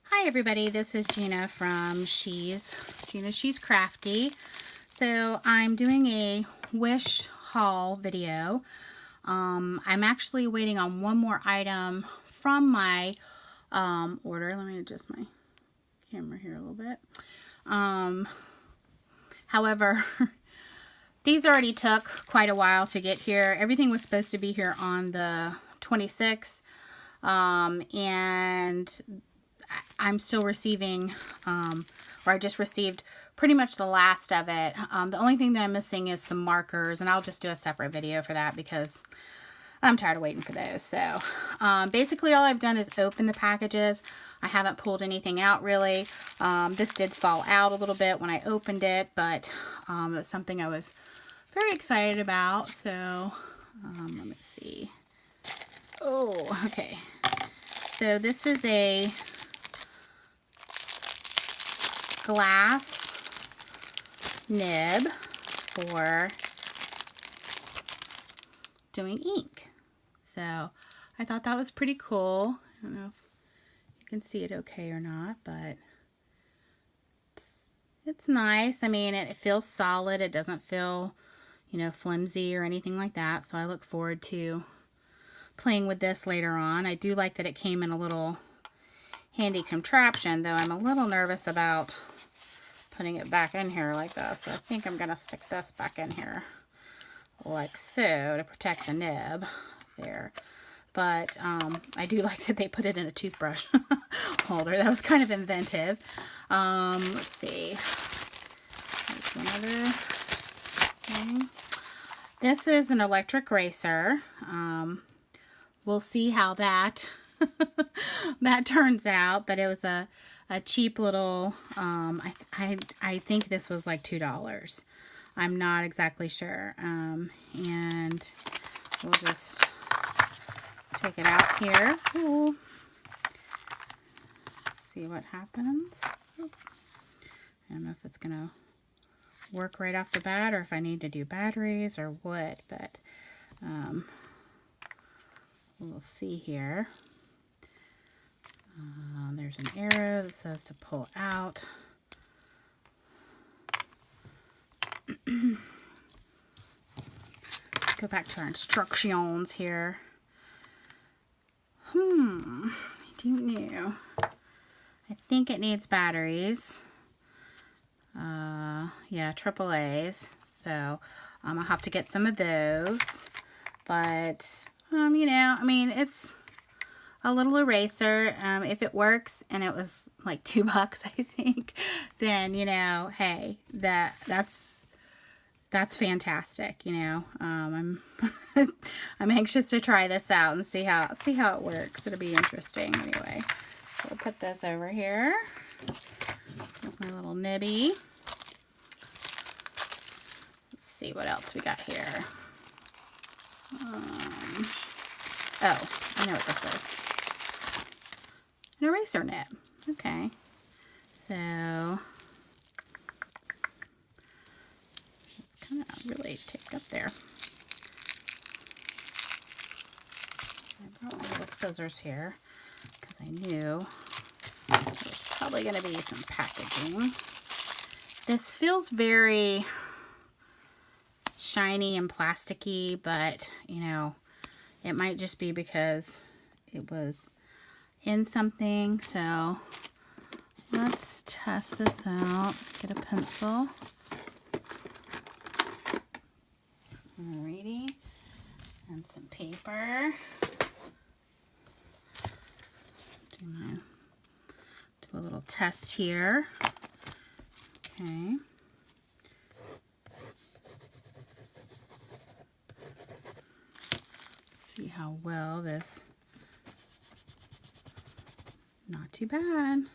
Hi everybody, this is Gina from She's Crafty. So I'm doing a wish haul video. I'm actually waiting on one more item from my order. Let me adjust my camera here a little bit. However, these already took quite a while to get here. Everything was supposed to be here on the 26th. And I'm still receiving, or I just received pretty much the last of it. The only thing that I'm missing is some markers, and I'll just do a separate video for that because I'm tired of waiting for those. So basically all I've done is open the packages. I haven't pulled anything out really. This did fall out a little bit when I opened it, but it's something I was very excited about. So let me see. Oh, okay. So this is a glass nib for doing ink. So I thought that was pretty cool. I don't know if you can see it okay or not, but it's nice. I mean, it feels solid. It doesn't feel, you know, flimsy or anything like that. So I look forward to playing with this later on. I do like that it came in a little handy contraption, though I'm a little nervous about putting it back in here like this. So I think I'm going to stick this back in here like so to protect the nib there. But I do like that they put it in a toothbrush holder. That was kind of inventive. Let's see. There's one other thing. This is an electric eraser. We'll see how that that turns out, but it was a cheap little, I think this was like $2. I'm not exactly sure. And we'll just take it out here. Ooh. See what happens. I don't know if it's gonna work right off the bat or if I need to do batteries or what, but we'll see here. There's an arrow that says to pull out. Let's go back to our instructions here. I don't know. I think it needs batteries. Yeah, AAAs. So I'll have to get some of those. But you know, I mean, it's a little eraser. If it works and it was like $2, I think, then, you know, hey, that's fantastic. You know, I'm I'm anxious to try this out and see how it works. It'll be interesting anyway. So we'll put this over here with my little nibby. Let's see what else we got here. Oh, I know what this is. An eraser nib. Okay. So it's kind of really taped up there. I brought my little scissors here because I knew there's probably going to be some packaging. This feels very shiny and plasticky, but you know, it might just be because it was in something. So let's test this out. Get a pencil. Alrighty. And some paper. Do a little test here. Okay. See how well this, not too bad.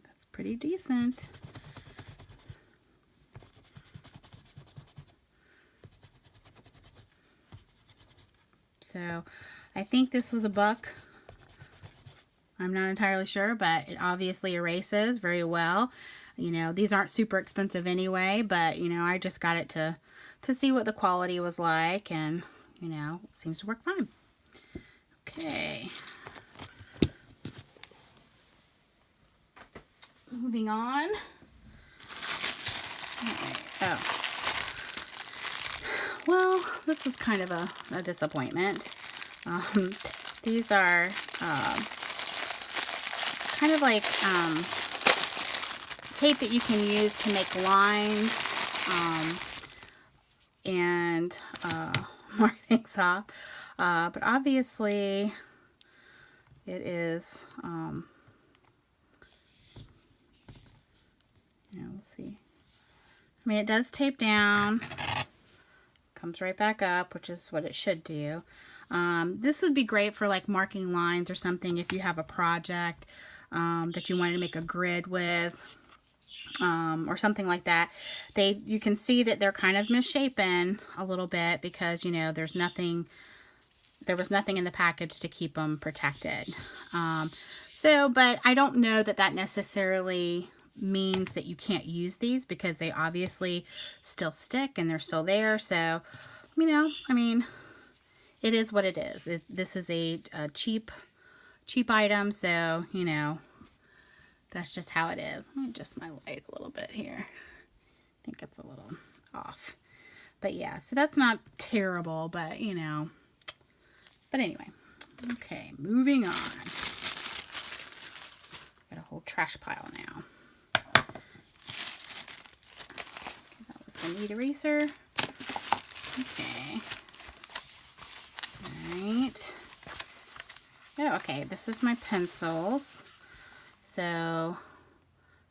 That's pretty decent. So I think this was $1. I'm not entirely sure, but it obviously erases very well. You know, these aren't super expensive anyway, but you know, I just got it to see what the quality was like, and you know, it seems to work fine. Okay, moving on. Oh. Well, this is kind of a disappointment. These are kind of like tape that you can use to make lines and mark things off. But obviously it is, we'll see. I mean, it does tape down, comes right back up, which is what it should do. This would be great for like marking lines or something if you have a project that you wanted to make a grid with, or something like that. You can see that they're kind of misshapen a little bit because, you know, there was nothing in the package to keep them protected. But I don't know that necessarily means that you can't use these, because they obviously still stick and they're still there. So, you know, I mean, it is what it is. This is a cheap item, so, you know, that's just how it is. Let me adjust my light a little bit here. I think it's a little off. But yeah, so that's not terrible, but, you know. But anyway, okay, moving on. Got a whole trash pile now. Okay, that was the meat eraser. Okay. Alright. Oh, okay, this is my pencils. So,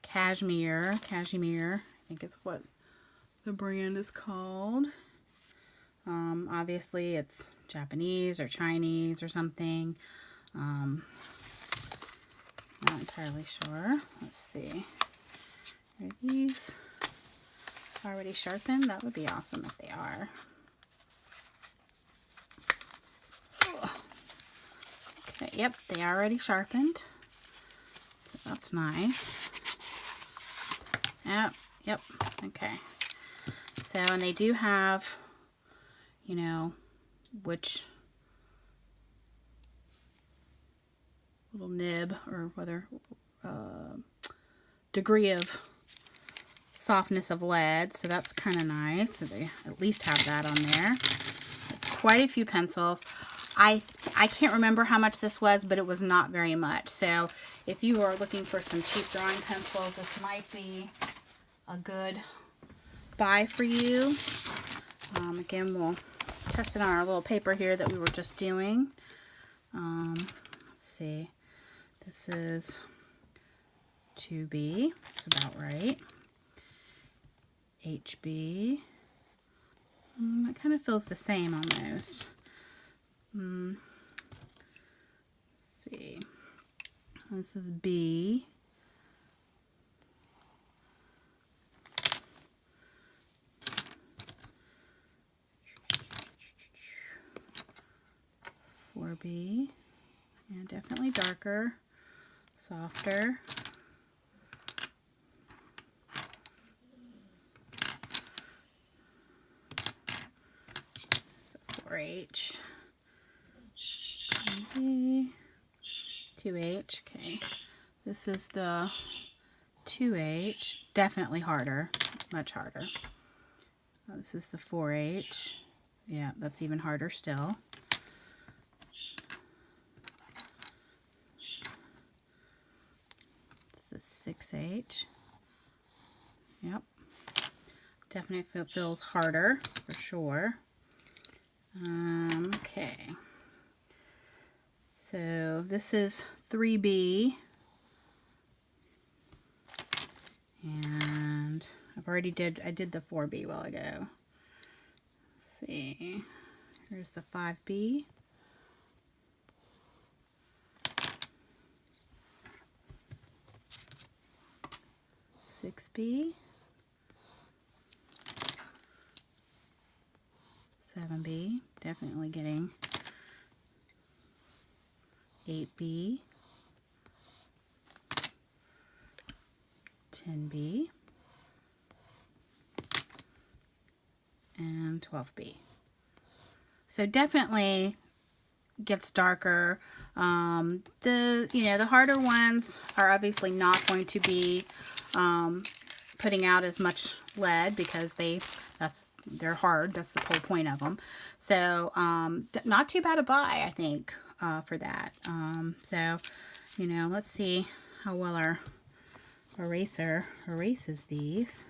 Cashmere, I think is what the brand is called. Obviously it's Japanese or Chinese or something. Not entirely sure. Let's see. Are these already sharpened? That would be awesome if they are. Okay, yep, they are already sharpened. So that's nice. Yep, okay. So, and they do have, you know, which little nib or whether degree of softness of lead. So that's kind of nice. So they at least have that on there. It's quite a few pencils. I can't remember how much this was, but it was not very much. So if you are looking for some cheap drawing pencils, this might be a good buy for you. Again, we'll test it on our little paper here that we were just doing. Let's see. This is 2B. That's about right. HB. That kind of feels the same almost. Let's see. This is B. B. Yeah, definitely darker, softer. 4H. 2H. Okay. This is the 2H. Definitely harder. Much harder. This is the 4H. Yeah, that's even harder still. It's the 6H. Yep. Definitely feels harder for sure. Okay. So this is 3B. And I did the 4B a while ago. Let's see. Here's the 5B. Six B. 7B, definitely getting 8B, 10B, and 12B. So definitely gets darker. The harder ones are obviously not going to be putting out as much lead because they're hard. That's the whole point of them. So not too bad a buy, I think, for that. So let's see how well our eraser erases these.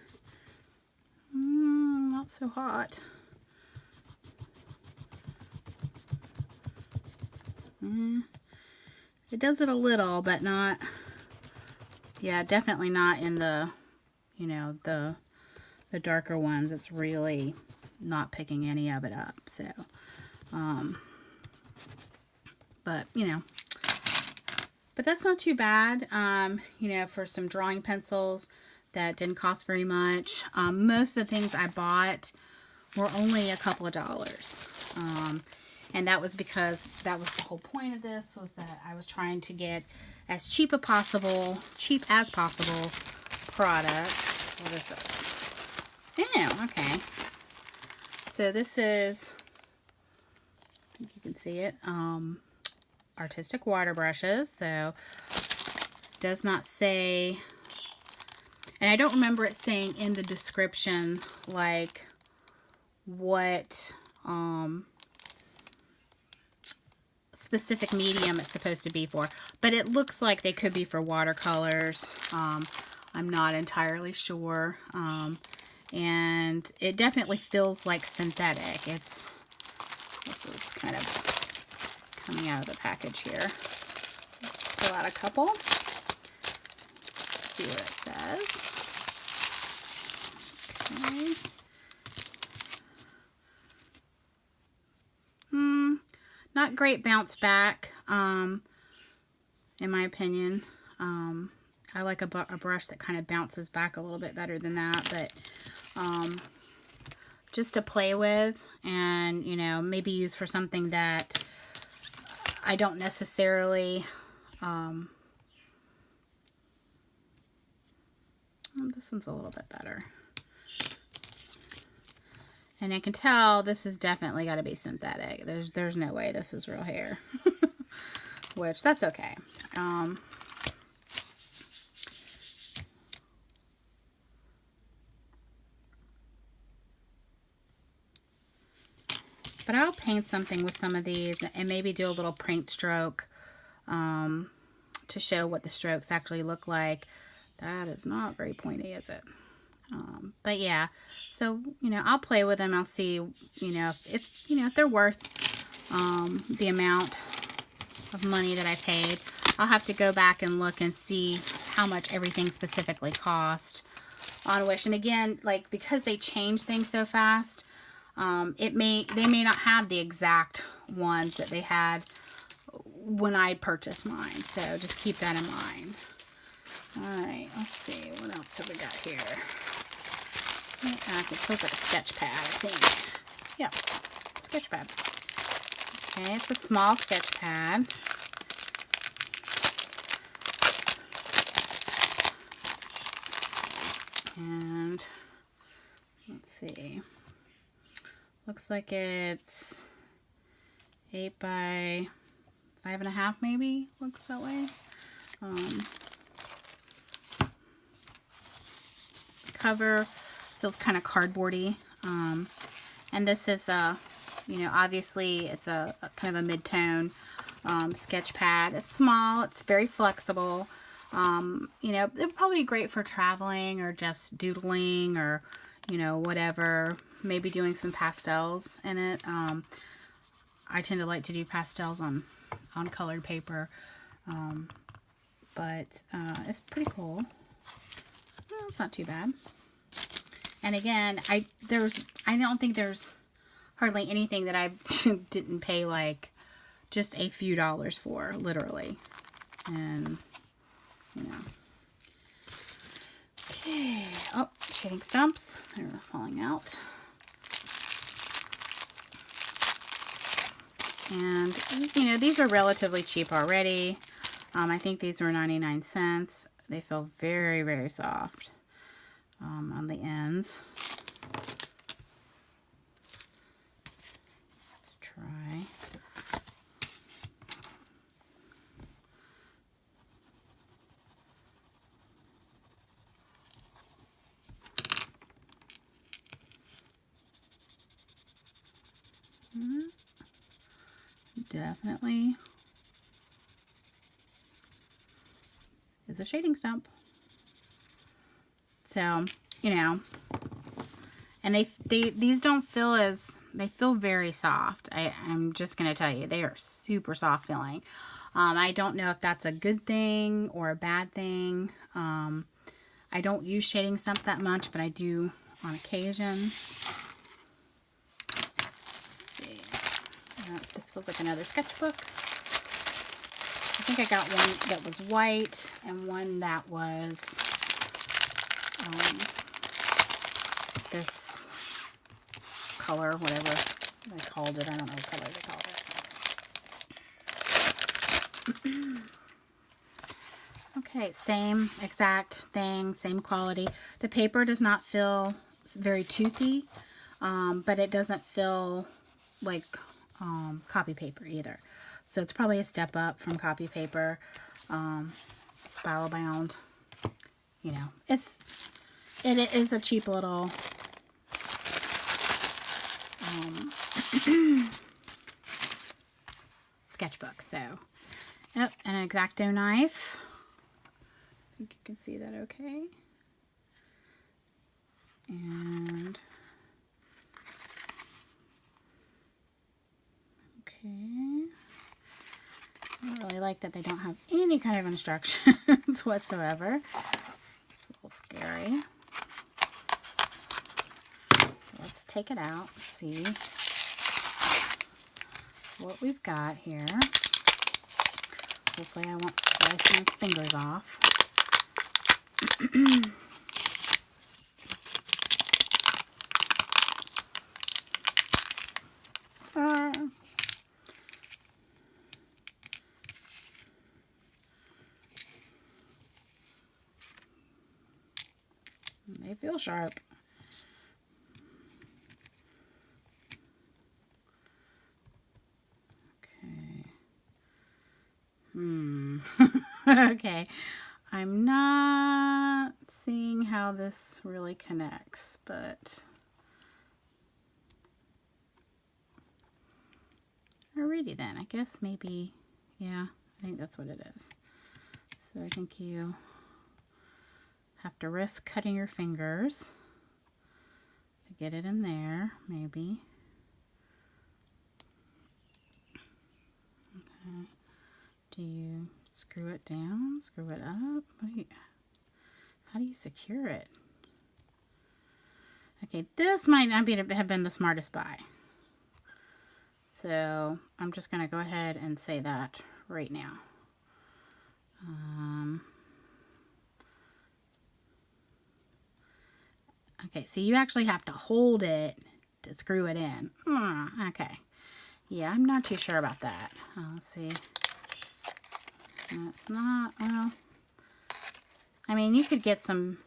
Not so hot. It does it a little, but not, yeah, definitely not in the, the darker ones. It's really not picking any of it up. So, but that's not too bad, for some drawing pencils that didn't cost very much. Most of the things I bought were only a couple of dollars. And that was because that was the whole point of this, was that I was trying to get as cheap as possible product. What is this? Oh, okay. So this is, I think you can see it, artistic water brushes. So does not say, and I don't remember it saying in the description like what specific medium it's supposed to be for, but it looks like they could be for watercolors. I'm not entirely sure, and it definitely feels like synthetic. This is kind of coming out of the package here. Pull out a couple. See what it says. Okay. Not great bounce back, in my opinion. I like a brush that kind of bounces back a little bit better than that, but just to play with and, maybe use for something that I don't necessarily, this one's a little bit better. And I can tell this has definitely got to be synthetic. There's no way this is real hair. Which, that's okay. But I'll paint something with some of these and maybe do a little paint stroke to show what the strokes actually look like. That is not very pointy, is it? But yeah, so, I'll play with them. I'll see, if they're worth the amount of money that I paid. I'll have to go back and look and see how much everything specifically cost on Wish. And again, like, because they change things so fast, they may not have the exact ones that they had when I purchased mine. So just keep that in mind. All right, let's see. What else have we got here? It feels like a sketch pad, I think. Yeah, sketch pad. Okay, it's a small sketch pad. And let's see. Looks like it's 8 by 5.5, maybe. Looks that way. Cover feels kind of cardboardy, and this is obviously it's a kind of a mid-tone sketch pad. It's small, it's very flexible. They're probably great for traveling or just doodling or whatever, maybe doing some pastels in it. I tend to like to do pastels on colored paper, but it's pretty cool. Well, it's not too bad. And again, I don't think there's hardly anything that I didn't pay like just a few dollars for, literally. And okay. Oh, shading stumps. They're falling out. And these are relatively cheap already. I think these were 99 cents. They feel very, very soft on the ends. Let's try. definitely is a shading stump. So, you know, and these don't feel as, they feel very soft. I'm just going to tell you, they are super soft feeling. I don't know if that's a good thing or a bad thing. I don't use shading stump that much, but I do on occasion. Let's see. This feels like another sketchbook. I think I got one that was white and one that was this color, whatever they called it. I don't know what color they called it. Okay, same exact thing, same quality. The paper does not feel very toothy, but it doesn't feel like copy paper either. So it's probably a step up from copy paper, spiral bound. You know, it is a cheap little sketchbook. So, yep, and an X-Acto knife. I think you can see that okay. And okay. I don't really like that they don't have any kind of instructions whatsoever. It's a little scary. Let's take it out, see what we've got here. Hopefully I won't slice my fingers off. They feel sharp. Okay, I'm not seeing how this really connects, but alrighty then. I guess maybe, yeah, I think that's what it is. So I think you have to risk cutting your fingers to get it in there, maybe. Okay. Do you screw it down, screw it up? How do you secure it? Okay, this might not have been the smartest buy. So I'm just going to go ahead and say that right now. Okay, so you actually have to hold it to screw it in. Okay. Yeah, I'm not too sure about that. Let's see. It's not, well, I mean, you could get some,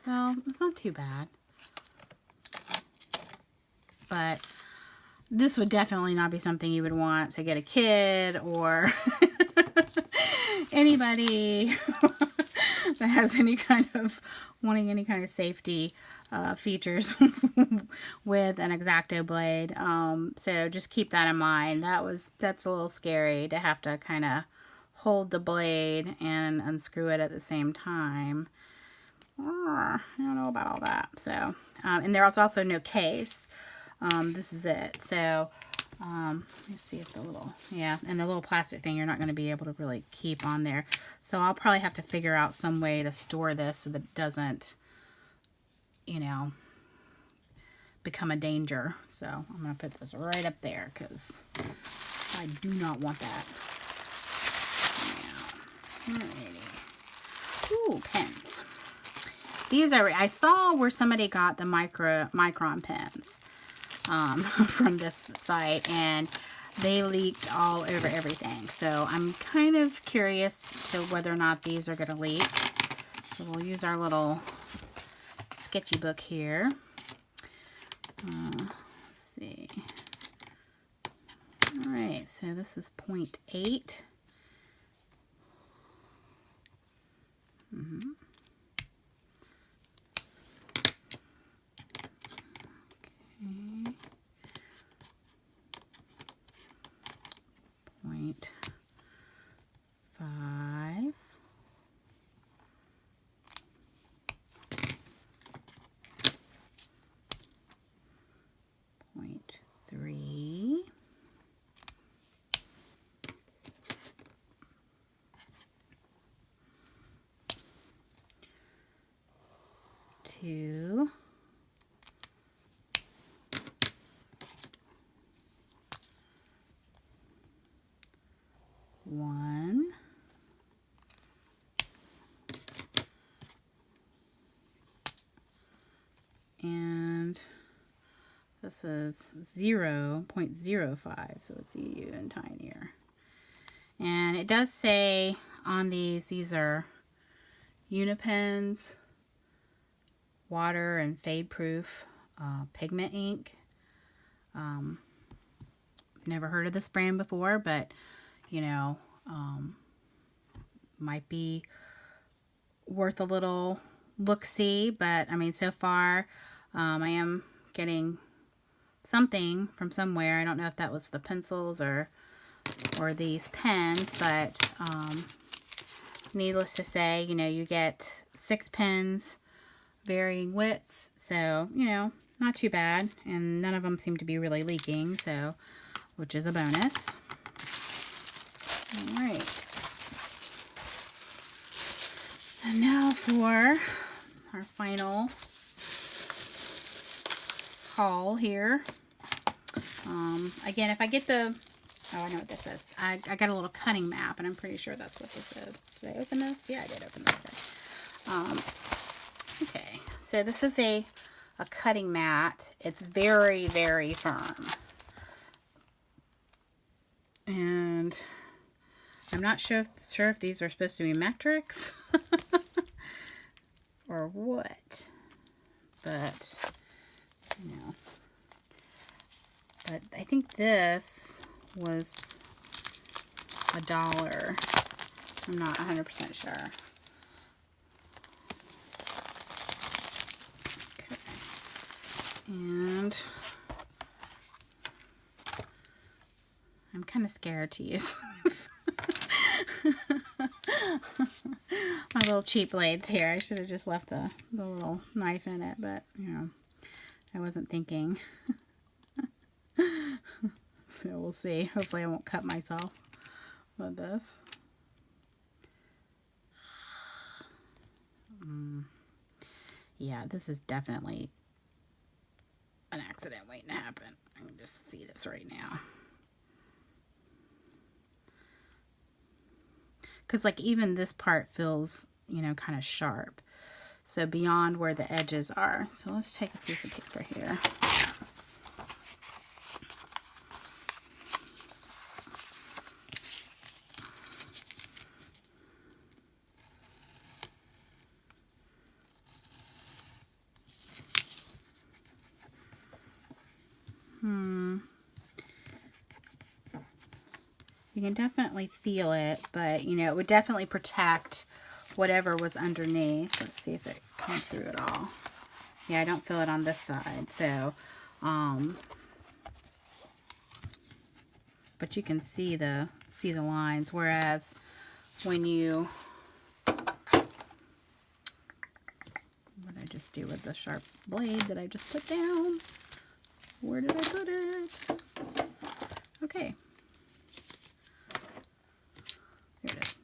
well, it's not too bad. But this would definitely not be something you would want to get a kid or anybody that has any kind of, wanting any kind of safety features with an X-Acto blade. So just keep that in mind. That's a little scary to have to kind of hold the blade and unscrew it at the same time. I don't know about all that. So, and there's also no case. This is it. So, let me see if the little, yeah, and the little plastic thing you're not going to be able to really keep on there. So I'll probably have to figure out some way to store this so that it doesn't, you know, become a danger. So I'm going to put this right up there because I do not want that. Yeah. Alrighty. Ooh, pens. These are, I saw where somebody got the micron pens from this site, and they leaked all over everything. So I'm kind of curious to whether or not these are going to leak. So we'll use our little sketchy book here. Let's see. All right, so this is 0.8. 0.5. 0.3. 2. 1. And this is 0.05, so it's even tinier. And it does say on these are Unipens, water and fade proof pigment ink. Never heard of this brand before, but you know, might be worth a little look-see. But I mean, so far I am getting something from somewhere. I don't know if that was the pencils or these pens, but needless to say, you know, you get 6 pens, varying widths, so you know, not too bad, and none of them seem to be really leaking, so which is a bonus. All right, and now for our final haul here. Again, if I get the, oh, I know what this is. I got a little cutting map, and I'm pretty sure that's what this is. Did I open this? Yeah, I did open this. Okay, so this is a cutting mat. It's very, very firm. And I'm not sure if these are supposed to be metrics or what. But, you know. But I think this was $1. I'm not 100% sure. Okay. And I'm kind of scared to use my little cheap blades here. I should have just left the little knife in it, but you know, I wasn't thinking. So we'll see. Hopefully I won't cut myself with this. Yeah, this is definitely an accident waiting to happen. I can just see this right now. Because like even this part feels, you know, kind of sharp. So beyond where the edges are. So let's take a piece of paper here. You can definitely feel it, but you know, it would definitely protect whatever was underneath. Let's see if it comes through at all. Yeah, I don't feel it on this side, so but you can see the lines, whereas when you, what did I just do with the sharp blade that I just put down? Where did I put it? Okay. There it is.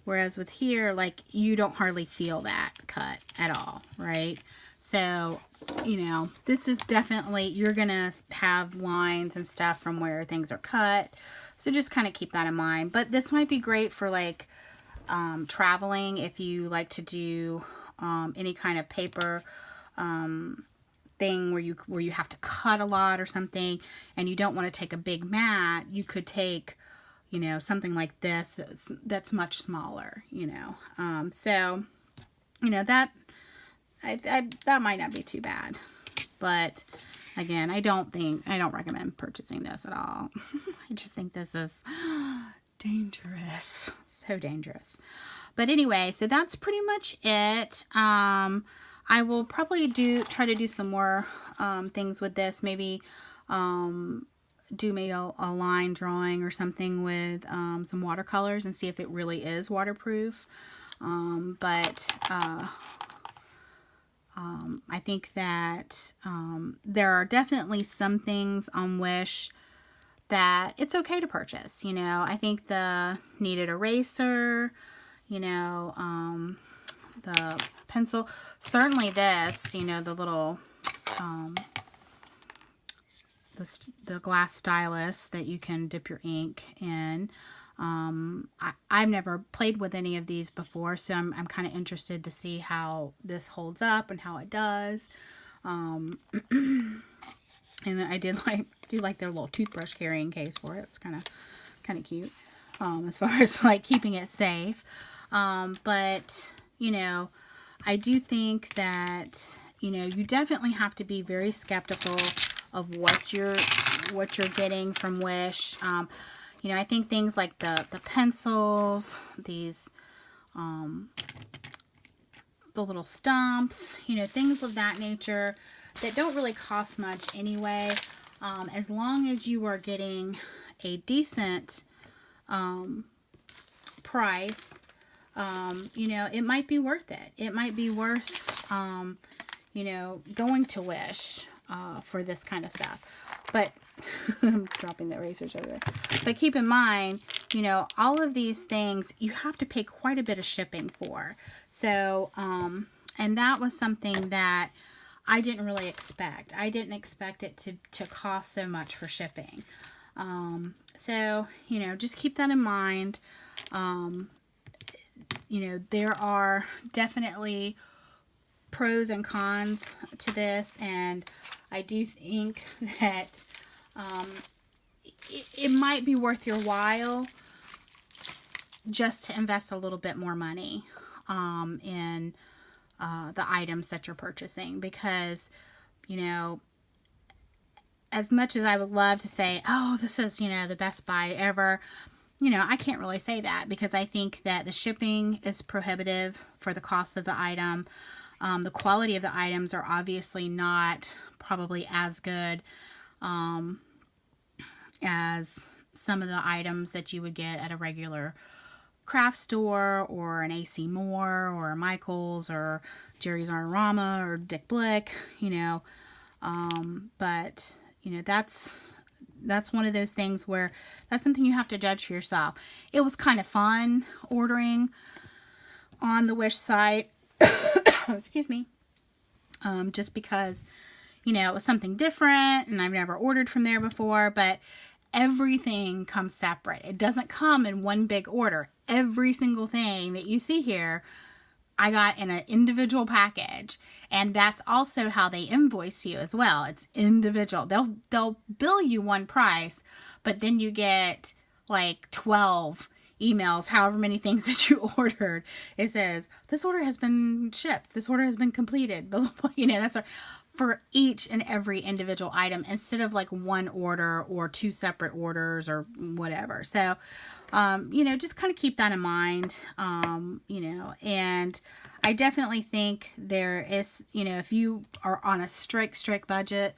Whereas with here, like, you don't hardly feel that cut at all, right? So, you know, this is definitely, you're gonna have lines and stuff from where things are cut. So just kind of keep that in mind. But this might be great for like traveling, if you like to do any kind of paper thing where you have to cut a lot or something, and you don't want to take a big mat. You could take, you know, something like this that's much smaller, you know. So, you know, that that might not be too bad. But again, I don't recommend purchasing this at all. I just think this is dangerous. So dangerous. But anyway, so that's pretty much it. I will probably try to do some more things with this. Maybe do maybe a line drawing or something with some watercolors and see if it really is waterproof. I think that there are definitely some things on Wish that it's okay to purchase. You know, I think the kneaded eraser, you know, the pencil, certainly this, you know, the little, the glass stylus that you can dip your ink in. I've never played with any of these before, so I'm kind of interested to see how this holds up and how it does. And I do like their little toothbrush carrying case for it. It's kind of cute, as far as like keeping it safe. But you know, I do think that, you know, you definitely have to be very skeptical of what you're getting from Wish. You know, I think things like the pencils, these, the little stumps, you know, things of that nature that don't really cost much anyway. As long as you are getting a decent price, you know, it might be worth it. It might be worth, you know, going to Wish for this kind of stuff. But I'm dropping the erasers over there. But keep in mind, you know, all of these things you have to pay quite a bit of shipping for. So, and that was something that I didn't really expect. I didn't expect it to cost so much for shipping. So, you know, just keep that in mind. You know, there are definitely pros and cons to this, and I do think that it might be worth your while just to invest a little bit more money in the items that you're purchasing, because, you know, as much as I would love to say, oh, this is, you know, the best buy ever, you know, I can't really say that, because I think that the shipping is prohibitive for the cost of the item. The quality of the items are obviously not probably as good as some of the items that you would get at a regular Kraft store, or an AC Moore, or a Michael's, or Jerry's Artarama, or Dick Blick, you know. But, you know, that's one of those things where that's something you have to judge for yourself. It was kind of fun ordering on the Wish site. Excuse me. Just because, you know, it was something different and I've never ordered from there before, but everything comes separate. It doesn't come in one big order. Every single thing that you see here, I got in an individual package, and that's also how they invoice you as well. It's individual. They'll bill you one price, but then you get like 12 emails, however many things that you ordered. It says, this order has been shipped. This order has been completed. Blah, blah, blah. You know, that's for each and every individual item, instead of like one order or two separate orders or whatever. So, you know, just kind of keep that in mind, you know, and I definitely think there is, you know, if you are on a strict budget,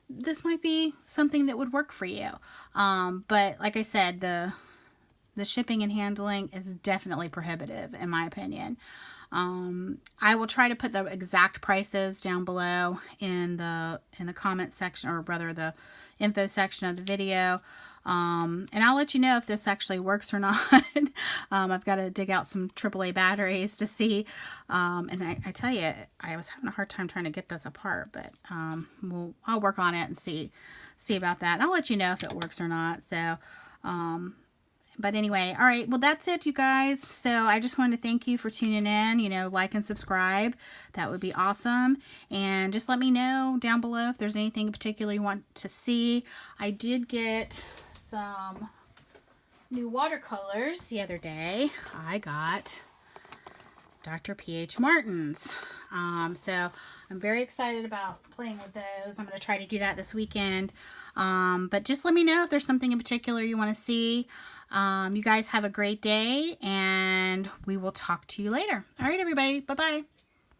this might be something that would work for you. But like I said, the shipping and handling is definitely prohibitive, in my opinion. I will try to put the exact prices down below in the comment section, or rather the info section of the video. And I'll let you know if this actually works or not. I've got to dig out some AAA batteries to see. And I tell you, I was having a hard time trying to get this apart, but I'll work on it and see about that. And I'll let you know if it works or not. So, but anyway, all right, well, that's it, you guys. So I just wanted to thank you for tuning in. You know, like and subscribe. That would be awesome. And just let me know down below if there's anything in particular you want to see. I did get some new watercolors the other day. I got Dr. P.H. Martin's. So I'm very excited about playing with those. I'm going to try to do that this weekend. But just let me know if there's something in particular you want to see. You guys have a great day, and we will talk to you later. All right, everybody. Bye-bye.